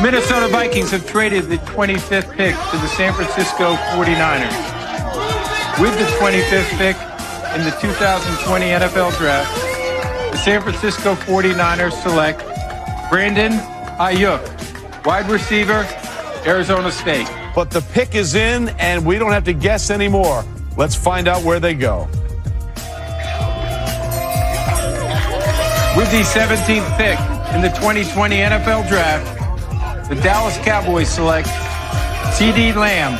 Minnesota Vikings have traded the 25th pick to the San Francisco 49ers. With the 25th pick in the 2020 NFL Draft, the San Francisco 49ers select Brandon Aiyuk, wide receiver, Arizona State. But the pick is in, and we don't have to guess anymore. Let's find out where they go. With the 17th pick in the 2020 NFL Draft, the Dallas Cowboys select CeeDee Lamb,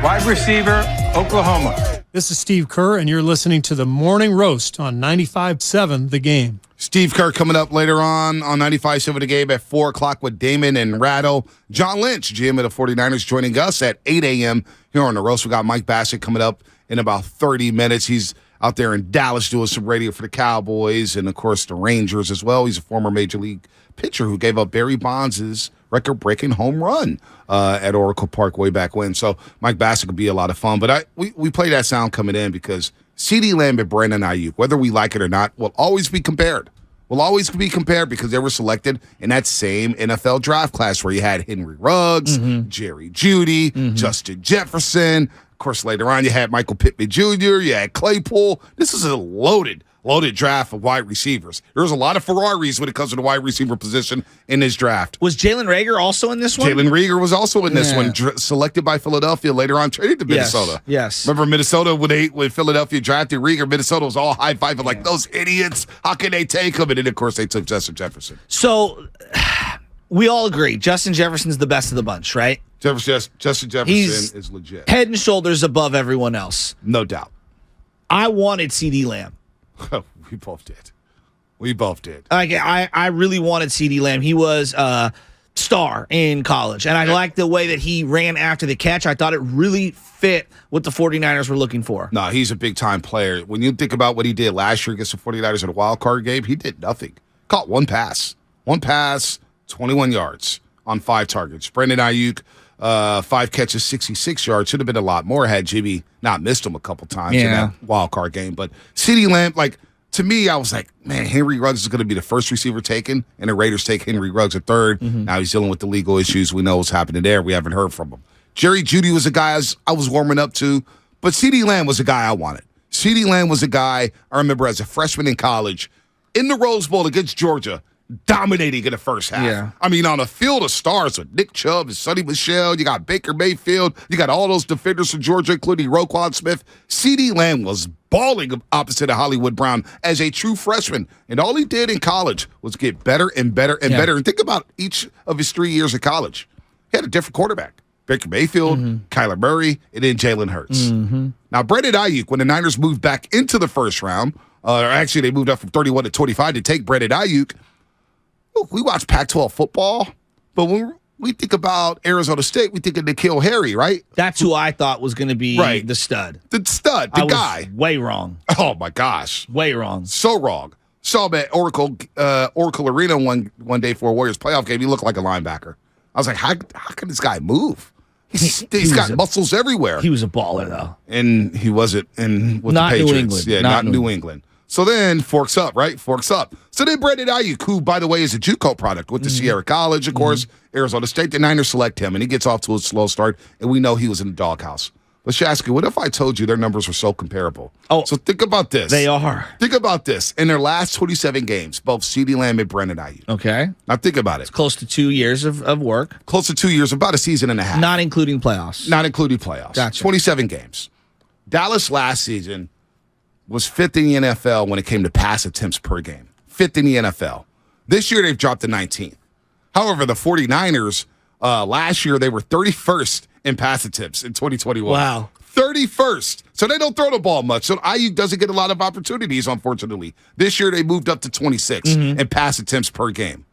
wide receiver, Oklahoma. This is Steve Kerr, and you're listening to the Morning Roast on 95.7 The Game. Steve Kerr coming up later on 95.7 The Game at 4 o'clock with Damon and Rattle. John Lynch, GM of the 49ers, joining us at 8 a.m. here on the Roast. We got Mike Bassett coming up in about 30 minutes. He's out there in Dallas doing some radio for the Cowboys and, of course, the Rangers as well. He's a former Major League pitcher who gave up Barry Bonds' record-breaking home run at Oracle Park way back when. So Mike Bassett could be a lot of fun. But we play that sound coming in because CeeDee Lamb and Brandon Aiyuk, whether we like it or not, will always be compared. Will always be compared because they were selected in that same NFL draft class where you had Henry Ruggs, Jerry Jeudy, Justin Jefferson. Of course, later on, you had Michael Pittman Jr., you had Claypool. This is a loaded draft of wide receivers. There's a lot of Ferraris when it comes to the wide receiver position in this draft. Was Jalen Reagor also in this one? Jalen Reagor was also in this one, selected by Philadelphia, later on traded to Minnesota. Yes. Remember Minnesota, when Philadelphia drafted Reagor, Minnesota was all high-fiving like, those idiots, how can they take him? And then, of course, they took Justin Jefferson. So we all agree Justin Jefferson's the best of the bunch, right? Justin Jefferson is legit. Head and shoulders above everyone else. No doubt. I wanted CeeDee Lamb. We both did. We both did. I really wanted CeeDee Lamb. He was a star in college, and I liked the way that he ran after the catch. I thought it really fit what the 49ers were looking for. No, he's a big-time player. When you think about what he did last year against the 49ers in a wild card game, he did nothing. Caught one pass. 21 yards on 5 targets. Brandon Aiyuk, 5 catches, 66 yards. Should have been a lot more had Jimmy not missed him a couple times in that wild card game. But CeeDee Lamb, to me, I was like, man, Henry Ruggs is going to be the first receiver taken, and the Raiders take Henry Ruggs at third. Now he's dealing with the legal issues. We know what's happening there. We haven't heard from him. Jerry Jeudy was a guy I was warming up to, but CeeDee Lamb was a guy I wanted. CeeDee Lamb was a guy I remember as a freshman in college in the Rose Bowl against Georgia, dominating in the first half. Yeah. I mean, on a field of stars with Nick Chubb and Sonny Michel, you got Baker Mayfield, you got all those defenders from Georgia, including Roquan Smith. CeeDee Lamb was balling opposite of Hollywood Brown as a true freshman. And all he did in college was get better and better and better. And think about each of his 3 years of college. He had a different quarterback. Baker Mayfield, Kyler Murray, and then Jalen Hurts. Now, Brandon Aiyuk, when the Niners moved back into the first round, or actually they moved up from 31 to 25 to take Brandon Aiyuk, we watch Pac-12 football, but when we think about Arizona State, we think of N'Keal Harry, right? That's who I thought was going to be the stud. The stud, the guy. Way wrong. Oh, my gosh. Way wrong. So wrong. Saw him at Oracle Arena one day for a Warriors playoff game. He looked like a linebacker. I was like, how can this guy move? He's got muscles everywhere. He was a baller, though. And he wasn't with the Not Patriots. New England. Yeah, not New England. So then, forks up, right? Forks up. So then Brandon Aiyuk, who, by the way, is a JUCO product with the Sierra College, of course, Arizona State. The Niners select him, and he gets off to a slow start, and we know he was in the doghouse. Let's ask you, what if I told you their numbers were so comparable? Oh, so think about this. They are. Think about this. In their last 27 games, both CeeDee Lamb and Brandon Aiyuk. Okay. Now think about it. It's close to 2 years of work. Close to 2 years, about a season and a half. Not including playoffs. Not including playoffs. Gotcha. 27 games. Dallas last season was 5th in the NFL when it came to pass attempts per game. 5th in the NFL. This year, they've dropped to 19th. However, the 49ers, last year, they were 31st in pass attempts in 2021. Wow. 31st. So they don't throw the ball much. So Aiyuk doesn't get a lot of opportunities, unfortunately. This year, they moved up to 26 in pass attempts per game.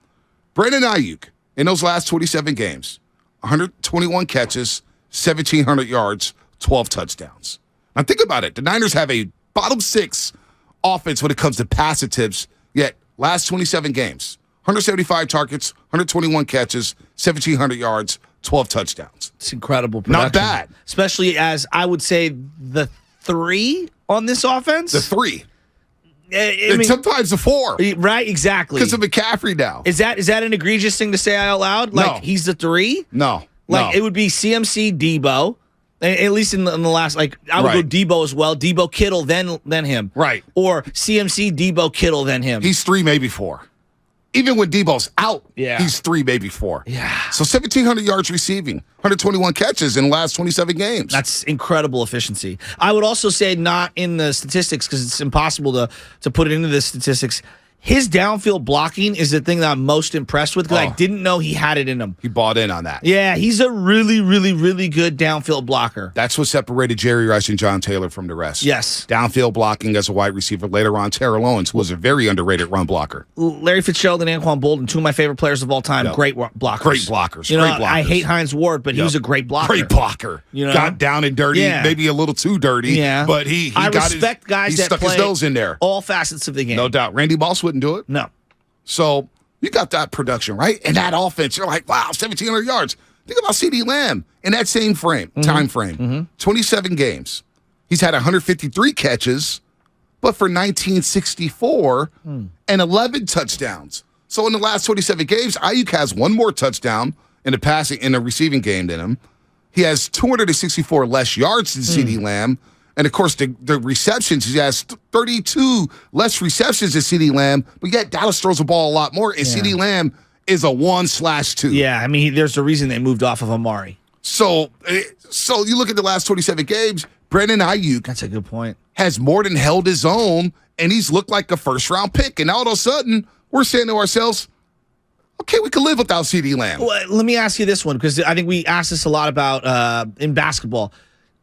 Brandon Aiyuk, in those last 27 games, 121 catches, 1,700 yards, 12 touchdowns. Now, think about it. The Niners have a bottom 6 offense when it comes to pass attempts, yet last 27 games, 175 targets, 121 catches, 1,700 yards, 12 touchdowns. It's incredible production. Not bad. Especially as I would say the 3 on this offense. The 3. And sometimes a 4. Right, exactly. Because of McCaffrey now. Is that an egregious thing to say out loud? Like, No. he's the 3? No. Like, it would be CMC, Debo. At least in the last, like, I would go Debo as well. Debo, Kittle, then him. Right. Or CMC, Debo, Kittle, then him. He's 3, maybe 4. Even when Debo's out, he's 3, maybe 4. Yeah. So 1,700 yards receiving, 121 catches in the last 27 games. That's incredible efficiency. I would also say not in the statistics because it's impossible to put it into the statistics. His downfield blocking is the thing that I'm most impressed with because I didn't know he had it in him. He bought in on that. Yeah, he's a really, really, really good downfield blocker. That's what separated Jerry Rice and John Taylor from the rest. Yes. Downfield blocking as a wide receiver. Later on, Terrell Owens was a very underrated run blocker. Larry Fitzgerald and Anquan Bolden, 2 of my favorite players of all time. Great blockers. Great blockers. You know, great blockers. I hate Hines Ward, but he was a great blocker. Great blocker. You know? Got down and dirty, maybe a little too dirty. Yeah. But he I got respect guys he that stuck play his nose in there. All facets of the game. No doubt. Randy Moss wouldn't do it. No. So you got that production, right? And that offense, you're like, wow, 1,700 yards. Think about CeeDee Lamb in that same time frame. 27 games. He's had 153 catches, but for 1964 and 11 touchdowns. So in the last 27 games, Aiyuk has 1 more touchdown in the receiving game than him. He has 264 less yards than CeeDee Lamb. And, of course, the receptions, he has 32 less receptions than CeeDee Lamb, but yet Dallas throws the ball a lot more, and CeeDee Lamb is a 1/2. Yeah, I mean, there's a reason they moved off of Amari. So you look at the last 27 games, Brandon Aiyuk That's a good point. has more than held his own, and he's looked like a first-round pick. And all of a sudden, we're saying to ourselves, okay, we can live without CeeDee Lamb. Well, let me ask you this one, because I think we asked this a lot about in basketball.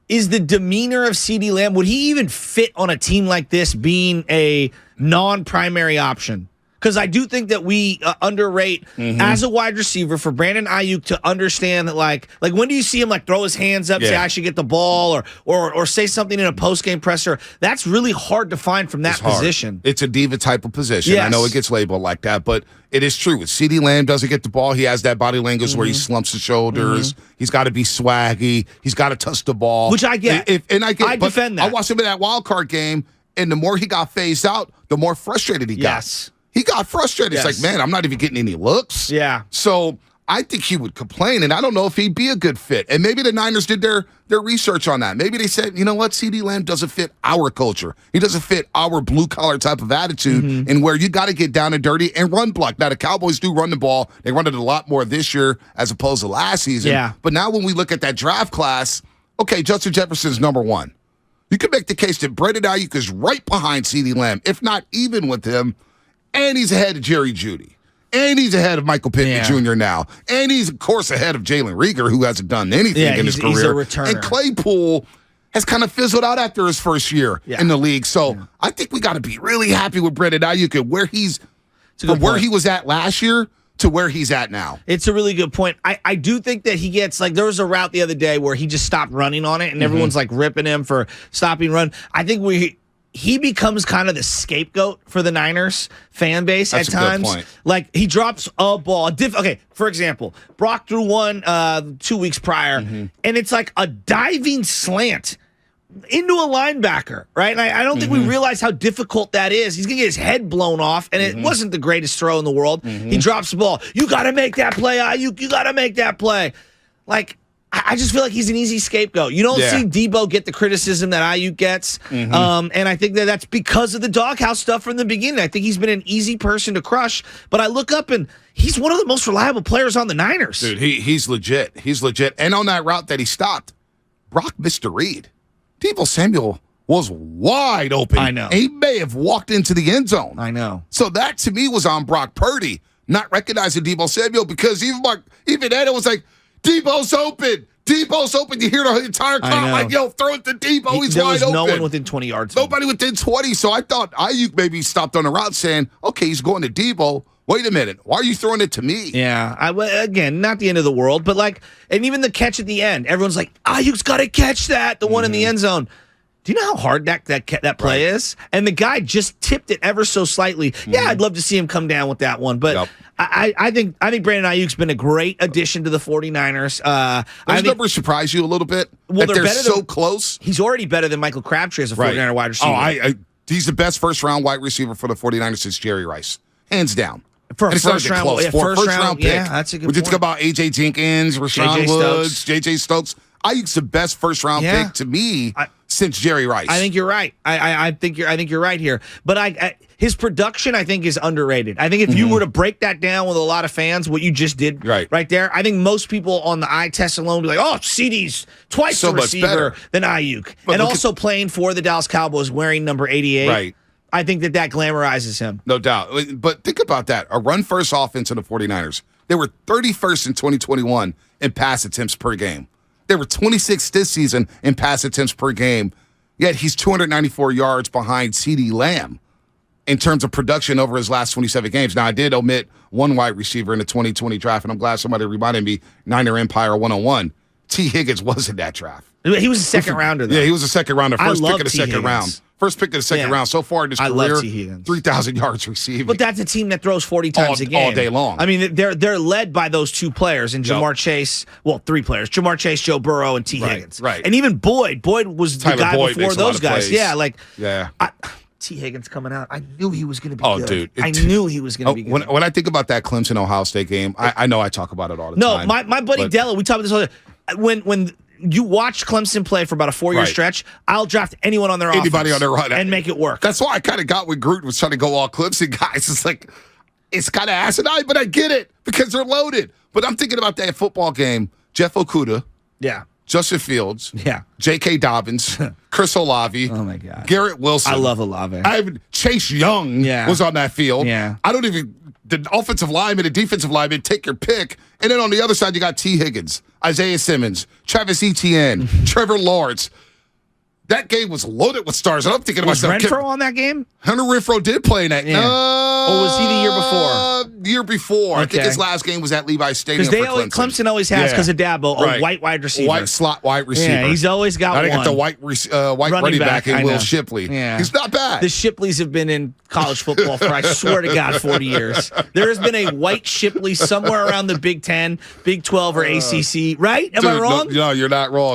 Is the demeanor of CeeDee Lamb, would he even fit on a team like this being a non-primary option? Because I do think that we underrate as a wide receiver for Brandon Aiyuk to understand that, like when do you see him like throw his hands up, say I should get the ball, or say something in a post-game presser? That's really hard to find from that position. It's a diva type of position. Yes. I know it gets labeled like that, but it is true. If CeeDee Lamb doesn't get the ball, he has that body language where he slumps his shoulders. He's got to be swaggy. He's got to touch the ball. Which I get. I defend that. I watched him in that wild card game, and the more he got phased out, the more frustrated he got. Yes. He got frustrated. Yes. It's like, man, I'm not even getting any looks. Yeah. So I think he would complain, and I don't know if he'd be a good fit. And maybe the Niners did their research on that. Maybe they said, you know what, CeeDee Lamb doesn't fit our culture. He doesn't fit our blue-collar type of attitude and where you got to get down and dirty and run block. Now, the Cowboys do run the ball. They run it a lot more this year as opposed to last season. Yeah. But now when we look at that draft class, okay, Justin Jefferson's number 1. You can make the case that Brandon Aiyuk is right behind CeeDee Lamb, if not even with him. And he's ahead of Jerry Jeudy. And he's ahead of Michael Pittman Jr. now. And he's, of course, ahead of Jalen Reagor, who hasn't done anything in his career. He's a returner. And Claypool has kind of fizzled out after his first year in the league. So I think we got to be really happy with Brandon Aiyuk and where he's from where he was at last year to where he's at now. It's a really good point. I do think that he gets, like, there was a route the other day where he just stopped running on it, and everyone's, like, ripping him for stopping run. I think he becomes kind of the scapegoat for the Niners fan base at times. Good point. Like, he drops a ball. Okay, for example, Brock threw one 2 weeks prior, and it's like a diving slant into a linebacker, right? And I don't think we realize how difficult that is. He's going to get his head blown off, and it wasn't the greatest throw in the world. He drops the ball. You got to make that play, Aiyuk. You got to make that play. Like, I just feel like he's an easy scapegoat. You don't see Debo get the criticism that Aiyuk gets, and I think that that's because of the doghouse stuff from the beginning. I think he's been an easy person to crush, but I look up and he's one of the most reliable players on the Niners. Dude, he's legit. He's legit. And on that route that he stopped, Brock missed a read. Debo Samuel was wide open. I know. And he may have walked into the end zone. I know. So that, to me, was on Brock Purdy, not recognizing Debo Samuel, because even then it was like, Debo's open. Debo's open. You hear the entire crowd like, yo, throw it to Debo. He's wide open. There was no one within 20 yards. Nobody within 20. So I thought Aiyuk maybe stopped on the route saying, okay, he's going to Debo. Wait a minute. Why are you throwing it to me? Yeah. Again, not the end of the world, but like, and even the catch at the end, everyone's like, Aiyuk's got to catch that, the one in the end zone. Do you know how hard that play is? And the guy just tipped it ever so slightly. Yeah, I'd love to see him come down with that one, but I think Brandon Aiyuk's been a great addition to the 49ers. Those numbers surprise you a little bit? Well, they're so close. He's already better than Michael Crabtree as a 49er wide receiver. He's the best first-round wide receiver for the 49ers since Jerry Rice. Hands down. For a And it's not first even round, close. yeah, For a first-round pick. yeah, that's a good We just point. talk about A.J. Jenkins, Rashawn Woods, J.J. Stokes. Aiyuk's the best first-round Yeah. pick to me since Jerry Rice. I think you're right. I think you're right here. But his production, I think, is underrated. I think if you were to break that down with a lot of fans, what you just did right there, I think most people on the eye test alone would be like, oh, CeeDee's twice So the much receiver better. than Aiyuk. But And look also playing for the Dallas Cowboys wearing number 88. Right. I think that glamorizes him. No doubt. But think about that. A run-first offense in the 49ers. They were 31st in 2021 in pass attempts per game. They were 26th this season in pass attempts per game, yet he's 294 yards behind CeeDee Lamb in terms of production over his last 27 games. Now, I did omit one wide receiver in the 2020 draft, and I'm glad somebody reminded me, Niner Empire 101. T. Higgins was in that draft. He was a second rounder, though. Yeah, he was a second rounder. First pick love of the T. second Higgins. round. First pick of the second round. So far in his I love career, T. Higgins. 3,000 yards receiving. But that's a team that throws 40 times a game. All day long. I mean, they're led by those two players, and Jamar Chase, well, three players. Jamar Chase, Joe Burrow, and T. Higgins. Right. And even Boyd. Boyd was Tyler the guy Boyd before makes a lot those of guys. plays. Yeah, T. Higgins coming out. I knew he was going to be good. Dude. I knew he was going to be good. When I think about that Clemson-Ohio State game, I know I talk about it all the No, time. my buddy Della, we talk about this all the time. When you watch Clemson play for about a 4-year stretch, I'll draft anyone on their offense. Anybody on their run. And make it work. That's why I kind of got when Gruden was trying to go all Clemson guys. It's like, it's kind of asinine, but I get it because they're loaded. But I'm thinking about that football game. Jeff Okudah, Yeah. Justin Fields, Yeah. J.K. Dobbins, Chris Olave, Oh, my God. Garrett Wilson. I love Olave. Chase Young was on that field. Yeah. I don't even, the offensive lineman, the defensive lineman, take your pick. And then on the other side, you got T. Higgins, Isaiah Simmons, Travis Etienne, Trevor Lawrence. That game was loaded with stars. And I'm thinking to Was myself, Renfro on that game? Hunter Renfro did play in that. Yeah. Or was he the year before? Year before. I think Okay. his last game was at Levi Stadium Because for Clemson. Clemson always has, because of Dabo, a white wide receiver. White slot wide receiver. Yeah, he's always got Now they one. got the white running back in I Will know. Shipley. Yeah. He's not bad. The Shipleys have been in college football for, I swear to God, 40 years. There has been a white Shipley somewhere around the Big 10, Big 12, or ACC, right? Am I Dude, wrong? No, you're not wrong.